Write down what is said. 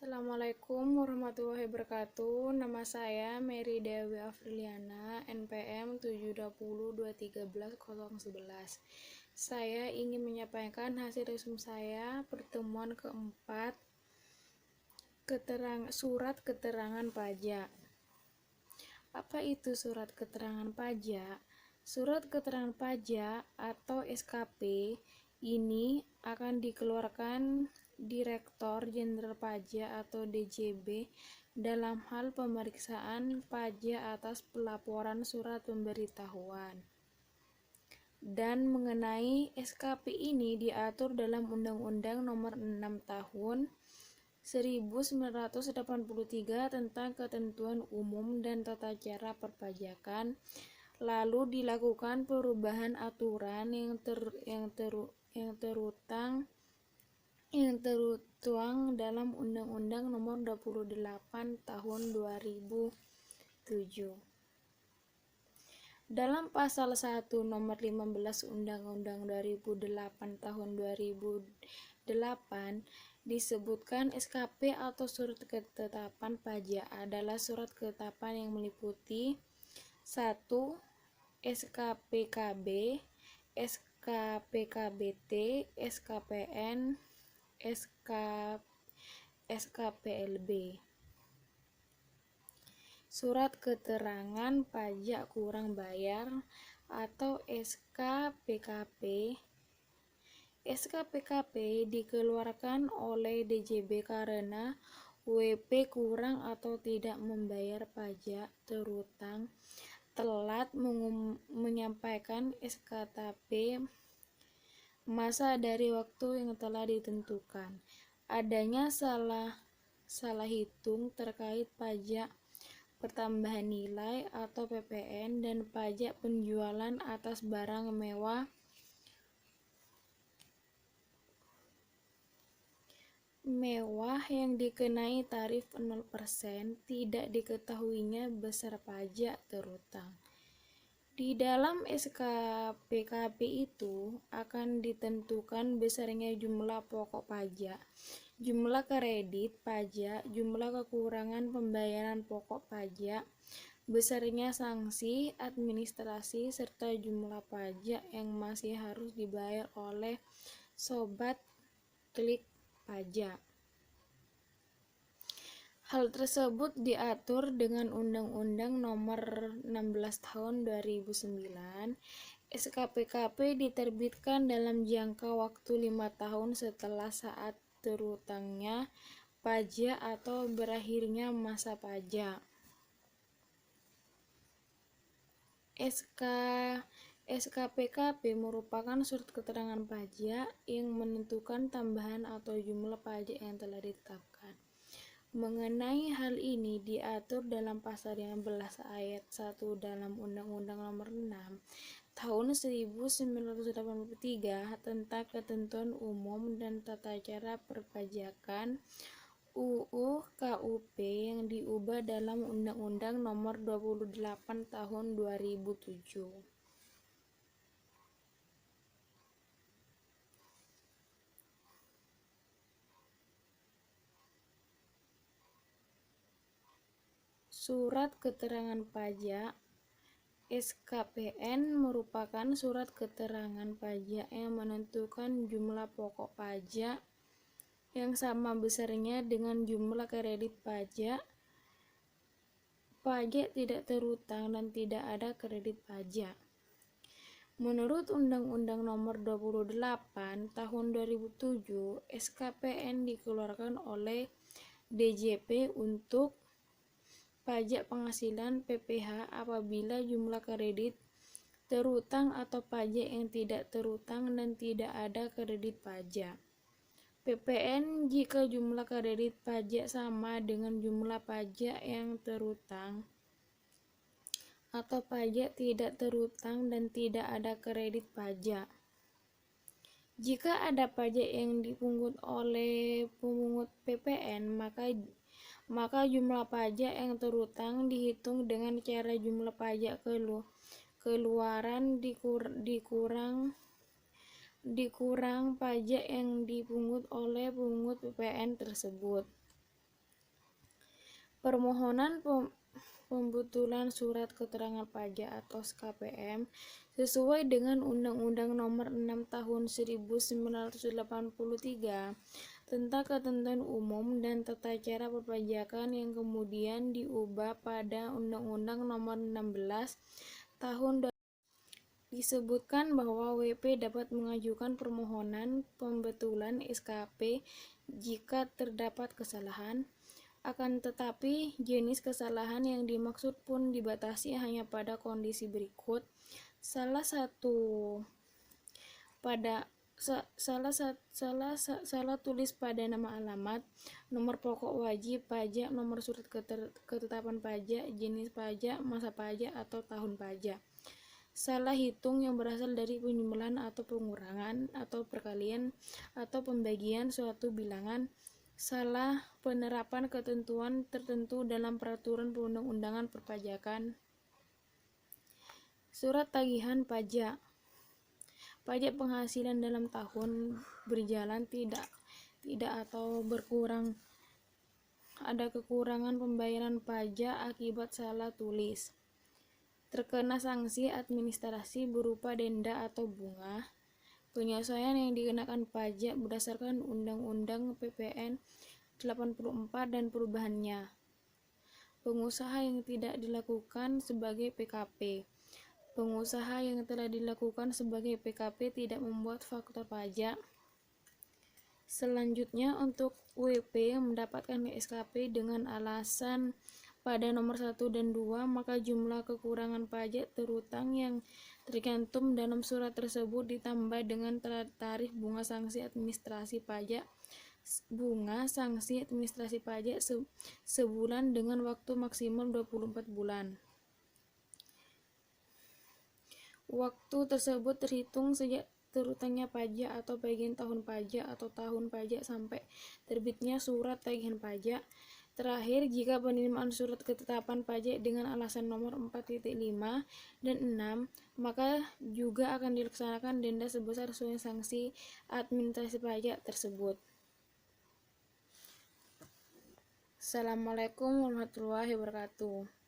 Assalamualaikum warahmatullahi wabarakatuh. Nama saya Mary Dewi Afriliana, NPM 702031111. Saya ingin menyampaikan hasil resum saya pertemuan keempat surat keterangan pajak. Apa itu surat keterangan pajak? Surat keterangan pajak atau SKP ini akan dikeluarkan Direktur Jenderal Pajak atau DJP dalam hal pemeriksaan pajak atas pelaporan surat pemberitahuan. Dan mengenai SKP ini diatur dalam Undang-Undang Nomor 6 Tahun 1983 tentang Ketentuan Umum dan Tata Cara Perpajakan. Lalu dilakukan perubahan aturan yang tertuang dalam Undang-Undang Nomor 28 Tahun 2007. Dalam Pasal 1 Nomor 15 Undang-Undang 2008 Tahun 2008 disebutkan SKP atau surat ketetapan pajak adalah surat ketetapan yang meliputi 1. SKPKB, SKPKBT, SKPN, SKPLB. Surat keterangan pajak kurang bayar atau SKPKP. SKPKP dikeluarkan oleh DJP karena WP kurang atau tidak membayar pajak terutang, telat menyampaikan SKTP masa dari waktu yang telah ditentukan, adanya salah hitung terkait pajak pertambahan nilai atau PPN dan pajak penjualan atas barang mewah yang dikenai tarif 0%, tidak diketahuinya besar pajak terutang. Di dalam SKPKP itu akan ditentukan besarnya jumlah pokok pajak, jumlah kredit pajak, jumlah kekurangan pembayaran pokok pajak, besarnya sanksi administrasi, serta jumlah pajak yang masih harus dibayar oleh sobat klik pajak. Hal tersebut diatur dengan Undang-Undang Nomor 16 Tahun 2009. SKPKP diterbitkan dalam jangka waktu 5 tahun setelah saat terutangnya pajak atau berakhirnya masa pajak. SKPKP merupakan surat keterangan pajak yang menentukan tambahan atau jumlah pajak yang telah ditetapkan. Mengenai hal ini diatur dalam Pasal 15 Ayat 1 dalam Undang-Undang Nomor 6 Tahun 1983 tentang Ketentuan Umum dan Tata Cara Perpajakan UU KUP yang diubah dalam Undang-Undang Nomor 28 Tahun 2007. Surat keterangan pajak SKPN merupakan surat keterangan pajak yang menentukan jumlah pokok pajak yang sama besarnya dengan jumlah kredit pajak tidak terutang dan tidak ada kredit pajak. Menurut Undang-Undang Nomor 28 Tahun 2007, SKPN dikeluarkan oleh DJP untuk pajak penghasilan PPH apabila jumlah kredit terutang atau pajak yang tidak terutang dan tidak ada kredit pajak. PPN jika jumlah kredit pajak sama dengan jumlah pajak yang terutang atau pajak tidak terutang dan tidak ada kredit pajak. Jika ada pajak yang dipungut oleh pemungut PPN, maka jumlah pajak yang terutang dihitung dengan cara jumlah pajak keluaran dikurang pajak yang dipungut oleh pemungut PPN tersebut. Permohonan pembetulan surat keterangan pajak atau SKPM sesuai dengan Undang-Undang Nomor 6 Tahun 1983 tentang ketentuan umum dan tata cara perpajakan yang kemudian diubah pada Undang-Undang Nomor 16 Tahun 2000. Disebutkan bahwa WP dapat mengajukan permohonan pembetulan SKP jika terdapat kesalahan. Akan tetapi, jenis kesalahan yang dimaksud pun dibatasi hanya pada kondisi berikut. Salah tulis pada nama alamat, nomor pokok wajib pajak, nomor surat ketetapan pajak, jenis pajak, masa pajak atau tahun pajak. Salah hitung yang berasal dari penjumlahan atau pengurangan atau perkalian atau pembagian suatu bilangan. Salah penerapan ketentuan tertentu dalam peraturan perundang-undangan perpajakan. Surat tagihan pajak. Pajak penghasilan dalam tahun berjalan tidak atau berkurang. Ada kekurangan pembayaran pajak akibat salah tulis. Terkena sanksi administrasi berupa denda atau bunga. Penyesuaian yang dikenakan pajak berdasarkan Undang-Undang PPN 84 dan perubahannya. Pengusaha yang tidak dilakukan sebagai PKP. Pengusaha yang telah dilakukan sebagai PKP tidak membuat faktur pajak. Selanjutnya, untuk WP yang mendapatkan SKP dengan alasan pada nomor 1 dan 2, maka jumlah kekurangan pajak terutang yang tercantum dalam surat tersebut ditambah dengan tarif bunga sanksi administrasi pajak sebulan dengan waktu maksimal 24 bulan. Waktu tersebut terhitung sejak terutangnya pajak atau bagian tahun pajak atau tahun pajak sampai terbitnya surat tagihan pajak. Terakhir, jika penerimaan surat ketetapan pajak dengan alasan nomor 4.5 dan 6, maka juga akan dilaksanakan denda sebesar sesuai sanksi administrasi pajak tersebut. Assalamualaikum warahmatullahi wabarakatuh.